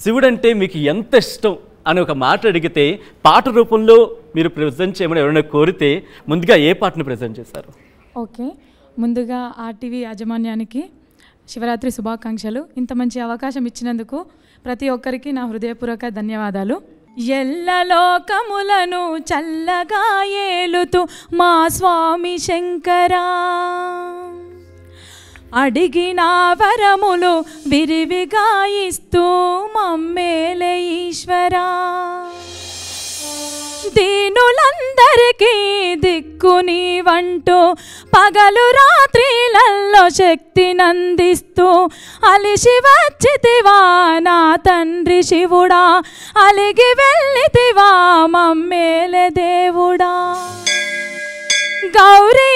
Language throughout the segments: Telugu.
శివుడంటే మీకు ఎంత ఇష్టం అని ఒక మాట అడిగితే పాట రూపంలో మీరు ప్రెజెంట్ చేయమని ఎవరైనా కోరితే ముందుగా ఏ పాటను ప్రెజెంట్ చేస్తారు? ఓకే, ముందుగా ఆర్టీవీ యాజమాన్యానికి శివరాత్రి శుభాకాంక్షలు. ఇంత మంచి అవకాశం ఇచ్చినందుకు ప్రతి ఒక్కరికి నా హృదయపూర్వక ధన్యవాదాలు. ఎల్లలోకములను చల్లగా ఏలుతూ మా స్వామి శంకరా, అడిగిన వరములు విరివిగా ఇస్తూ మమ్మేలే ఈశ్వరా, దీనులందరికీ దిక్కు నీవంటూ పగలు రాత్రిలల్లో శక్తినందిస్తూ అలిసి వచ్చితివా నా తండ్రి శివుడా, అలిగి వెళ్ళితివా మమ్మేలే దేవుడా. గౌరీ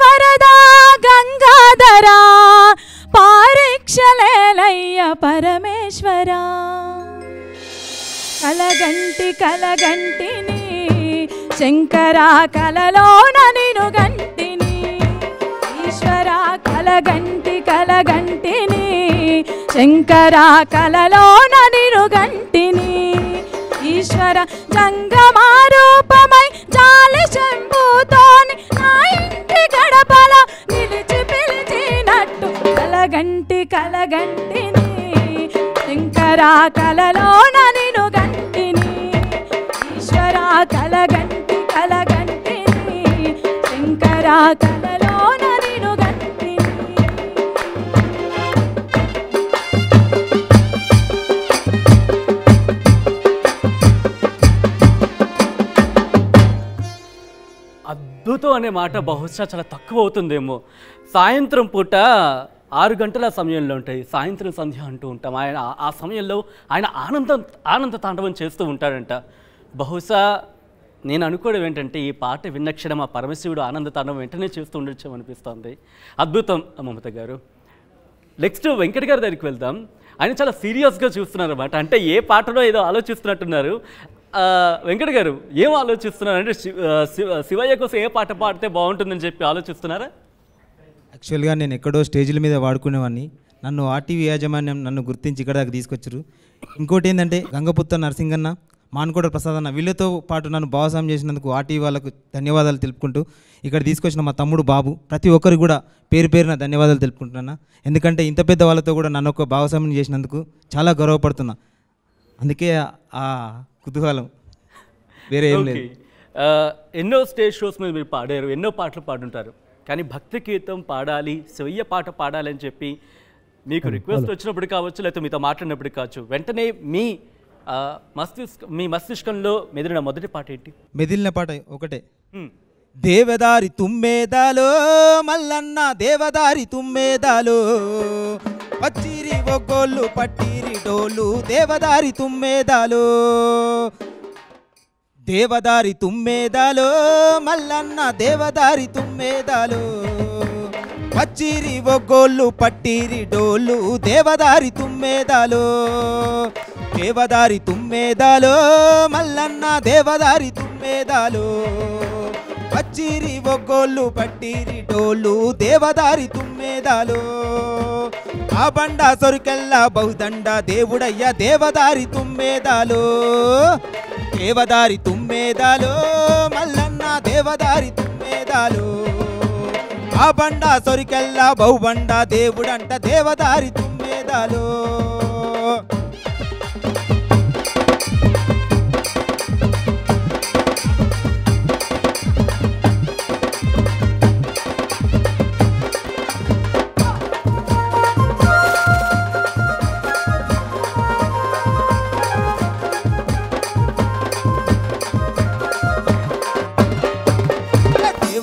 వరదా గంగాధరా పారీక్షలేలయ్య పరమేశ్వరా, కలగంటిని శంకరా కలలోన నిను గంటిని ఈశ్వరా, కలగంటిని శంకరా కలలోన నిను గంటిని ఈశ్వర. జంగమారూపమై జాలి శంభుతోని నా ఇంటి గడపల నిలిచి పిలిచినట్టు కలగంటిని శంకరా కలలోన నిను గంటిని ఈశ్వరా, కలగంటిని శంకరా కలలోన నిను గంటిని. అద్భుతం అనే మాట బహుశా చాలా తక్కువ అవుతుందేమో. సాయంత్రం పూట 6 గంటల సమయంలో ఉంటాయి, సాయంత్రం సంధ్య అంటూ ఉంటాం. ఆయన ఆ సమయంలో ఆయన ఆనంద తాండవం చేస్తూ ఉంటాడంట. బహుశా నేను అనుకోవడం ఏంటంటే ఈ పాట విన్న క్షణం ఆ పరమశివుడు ఆనంద తాండవం వెంటనే చేస్తూ ఉండొచ్చు అనిపిస్తుంది. అద్భుతం మమత గారు. నెక్స్ట్ వెంకట్ గారి దగ్గరికి వెళ్దాం. ఆయన చాలా సీరియస్గా చూస్తున్నారు అన్నమాట. అంటే ఏ పాటలో ఏదో ఆలోచిస్తున్నట్టున్నారు. వెంకట్ గారు ఏం ఆలోచిస్తున్నారు? అంటే శివయ్య కోసం ఏ పాట పాడితే బాగుంటుందని చెప్పి ఆలోచిస్తున్నారా? యాక్చువల్గా నేను ఎక్కడో స్టేజ్ల మీద వాడుకునేవాడిని. నన్ను ఆర్టీవీ యాజమాన్యం నన్ను గుర్తించి ఇక్కడ దాకా తీసుకొచ్చారు. ఇంకోటి ఏంటంటే గంగపుత్ర నరసింగన్న, మాన్కోట ప్రసాద్ అన్న, వీళ్ళతో పాటు నన్ను భాగస్వామ్యం చేసినందుకు ఆర్టీవీ వాళ్ళకు ధన్యవాదాలు తెలుపుకుంటూ ఇక్కడ తీసుకొచ్చిన మా తమ్ముడు బాబు, ప్రతి ఒక్కరికి కూడా పేరు పేరున ధన్యవాదాలు తెలుపుకుంటున్నా. ఎందుకంటే ఇంత పెద్ద వాళ్ళతో కూడా నన్ను ఒక భాగస్వామ్యం చేసినందుకు చాలా గర్వపడుతున్నా. అందుకే ఆ కుతూహలం, వేరే ఏం లేదు. ఎన్నో స్టేజ్ షోస్ మీద మీరు పాడారు, ఎన్నో పాటలు పాడుంటారు. కానీ భక్తి గీతం పాడాలి, శివయ్య పాట పాడాలి అని చెప్పి మీకు రిక్వెస్ట్ వచ్చినప్పుడు కావచ్చు, లేకపోతే మీతో మాట్లాడినప్పుడు కావచ్చు, వెంటనే మీ మస్తిష్కంలో మెదిలిన మొదటి పాట ఏంటి? మెదిలిన పాట ఒకటే, దేవదారి తుమ్మేదాలో మల్లన్న దేవదారి తుమ్మేదాలో, పచ్చిరి ఒగ్గోళ్ళు పట్టిరి డోలు దేవదారి తుమ్మేదాలో, దేవదారి తుమ్మేదాలో మల్లన్న దేవదారి తుమ్మేదాలో, పచ్చిరి ఒగ్గోళ్ళు పట్టిరి డోలు దేవదారి తుమ్మేదాలో, దేవదారి తుమ్మేదాలో మల్లన్న దేవదారి తుమ్మేదాలో, పచ్చిరి ఒగ్గోళ్ళు పట్టిరి డోలు దేవదారి తుమ్మేదాలో, ఆ బండ సొరికెల్ల బహుదండ దేవుడయ్య దేవదారి తుమ్మేదాలో, దేవదారి తుమ్మేదాలో మల్లన్న దేవదారి తుమ్మేదాలో, ఆ బండ సొరికెల్ల బహుబండ దేవుడంట దేవదారి తుమ్మేదాలో.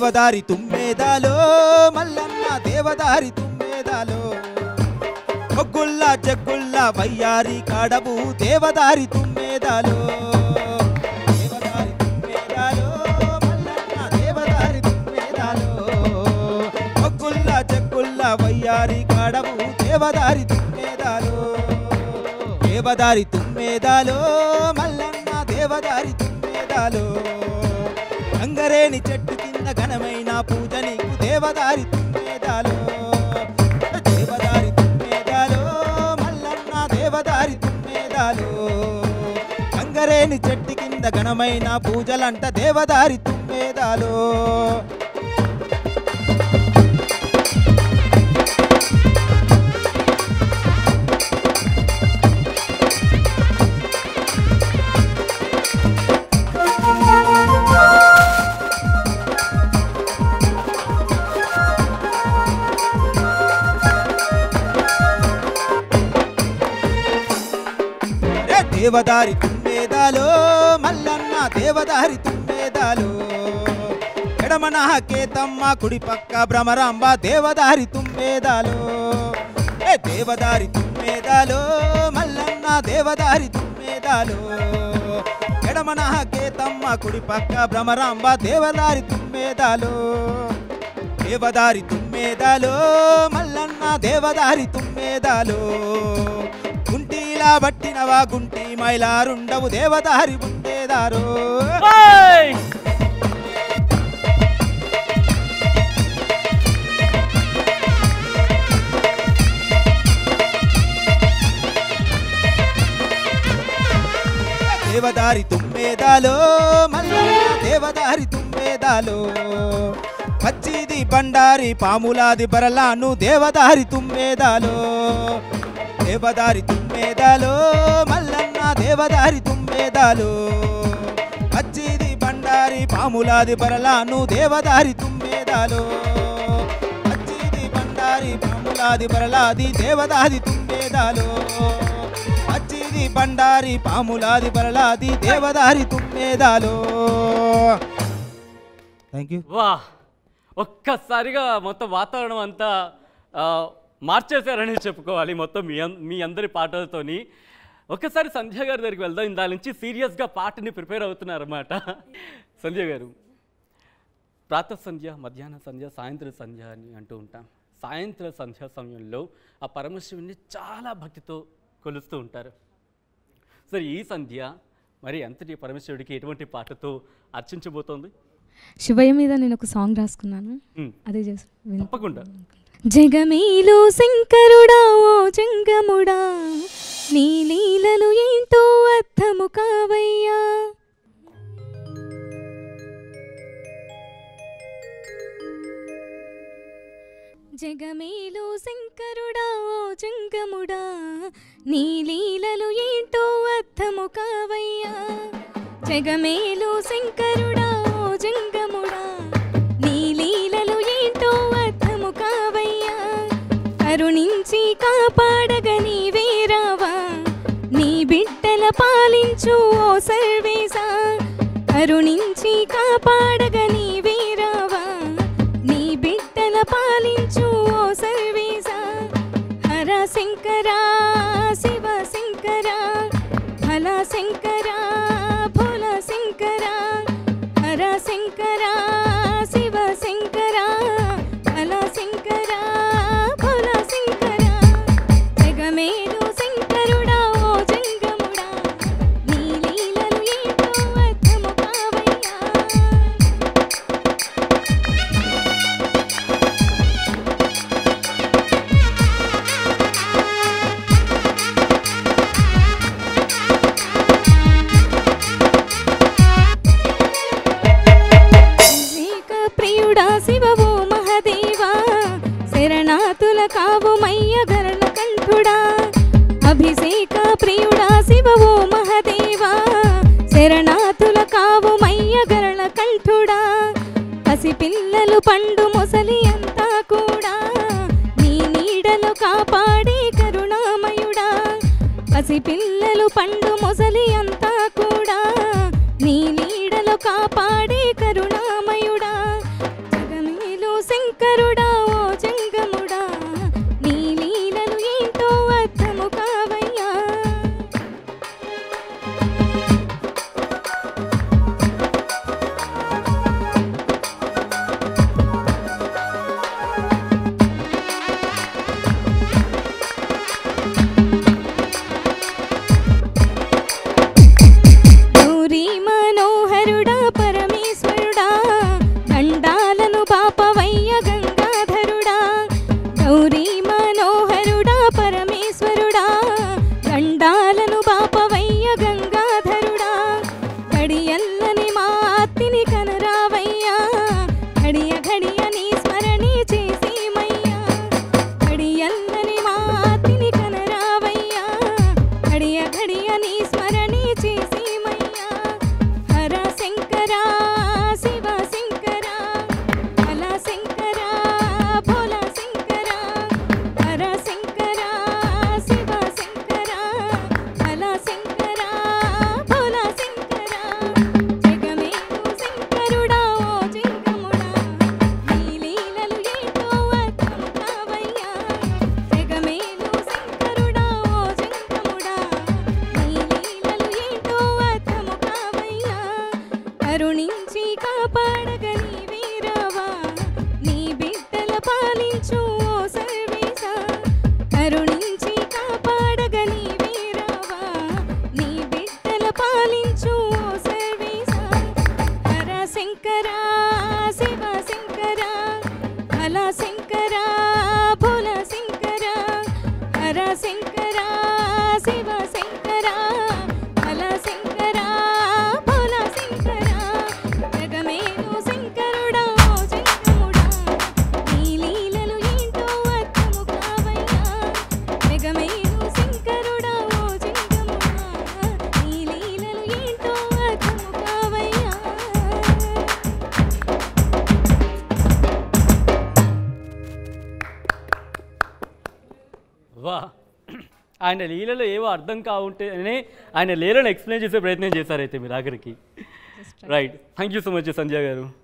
దేవదారి తుమ్మేదాలో మల్లన్న దేవదారి తుమ్మేదాలో, ఒగ్గుల్లా జగ్గుల్లా వయ్యారి కాడబు దేవదారి తుమ్మేదాలో, దేవదారి తుమ్మేదాలో మల్లన్న దేవదారి తుమ్మేదాలో, ఒగ్గుల్లా జగ్గుల్లా వయ్యారి కాడబు దేవదారి తుమ్మేదాలో, దేవదారి తుమ్మేదాలో మల్లన్న దేవదారి తుమ్మేదాలో, అంగరేణి చెట్టు కింద ఘనమైన పూజ నీకు దేవదారి తుమ్మేదాలో, దేవదారి తుమ్మేదాలో మల్లన్న దేవదారి తుమ్మేదాలో. లేని చెట్టు కింద ఘనమైన పూజలంట దేవదారి తుమ్మేదాలో. దేవదారి తుమ్మేదాలో మల్లన్న దేవదారి తుమ్మేదాలో. ఎడమన కేతమ్మ కుడి పక్క భ్రమరాంబ దేవదారి తుమ్మేదాలో. దేవదారి తుమ్మేదాలో మల్లన్న దేవదారి తుమ్మేదాలో. ఎడమన కేతమ్మ కుడి పక్క భ్రమరాంబ దేవదారి తుమ్మేదాలో. దేవదారి తుమ్మేదాలో మల్లన్న దేవదారి తుమ్మేదాలో. గుంటీలా బట్టినవా గుంటి మైలారుండవు దేవదారి ఉండేదారు. దేవదారి తుమ్మేదాలో మల్లన్న దేవదారి తుమ్మేదాలో. పచ్చిది బండారి పాములాది బరలాను దేవదారి తుమ్మేదాలో. దేవదారి తుమ్మేదాలో మల్లన్న దేవదారి తుమ్మేదాలో. పచ్చిది బండారి పాములాది బరలాను దేవదారి తుమ్మేదాలో. పచ్చిది బండారి పాములాది బరలాది దేవదారి తుమ్మేదాలో. పచ్చిది బండారి పాములాది బరలాది దేవదారి తుమ్మేదాలో. Thank you. వా, ఒక్కసారిగా మొత్తం వాతావరణం అంతా మార్చేశారని చెప్పుకోవాలి మొత్తం మీ అందరి పాటలతోని. ఒక్కసారి సంధ్య గారి దగ్గరికి వెళ్దాం. దాని నుంచి సీరియస్గా పాటని ప్రిపేర్ అవుతున్నారన్నమాట. సంధ్య గారు, ప్రాతః సంధ్య, మధ్యాహ్న సంధ్య, సాయంత్ర సంధ్య అని అంటూ ఉంటాం. సాయంత్ర సంధ్యా సమయంలో ఆ పరమశివుని చాలా భక్తితో కొలుస్తూ ఉంటారు. సరే, ఈ సంధ్య మరి అంతటి పరమశివుడికి ఎటువంటి పాటతో అర్చించబోతోంది? శివయ్య మీద నేను ఒక సాంగ్ రాసుకున్నాను, అదే చేసి తప్పకుండా. జగమేలో శంకరుడా ఓ జంగముడా, నీ లీలలు ఏంటో అర్థము కావయ్యా. జగమేలో శంకరుడా ఓ జంగముడా, నీ లీలలు ఏంటో అర్థము కావయ్యా. జగమేలో శంకరుడా ఓ జంగముడా, నీ లీలలు ఏంటో అర్థము కావయ్యా. కరుణించి కాపాడగ నీవే రావా, నీ బిడ్డల పాలించు ఓ సర్వేశా. కరుణించి కాపాడగ నీవే రావా, నీ బిడ్డల పాలించు ఓ సర్వేశా. హర శంకరా శివ శంకరా, భల శంకరా భోల శంకరా. హర శంకరా శివ శంకరా, భల శంకరా భోల శంకరా. జగమేలు శంకరుడా ఓ జంగముడా, నీ లీలలు ఏంటో అర్థము కావయ్యా. ప్రియుడా శివవో మహదేవా, శరణాతుల కావు మయ్య గరళ కంఠుడా. అభిషేక ప్రియుడా శివవో మహదేవా, శరణాతుల కావు మయ్య గరళ కంఠుడా. పసిపిల్లలు పండు ముసలి అంతా కూడా, నీ నీడలు కాపాడే కరుణామయుడా. పసిపిల్లలు పండు ముసలి అంతా కూడా, నీ నీడలు కాపాడే కరుణామయుడా. జగమేలు శంకరుడా ఓ జంగముడా, నీ లీలలు ఏంటో అర్థము కావయ్యా. గౌరీ మనోహరుడా పరమే ఆయన లీలలో ఏవో అర్థం కావుంటేనే ఆయన లీలను ఎక్స్ప్లెయిన్ చేసే ప్రయత్నం చేశారైతే మీరు ఆఖరికి. Right, thank you so much Sandhya గారు.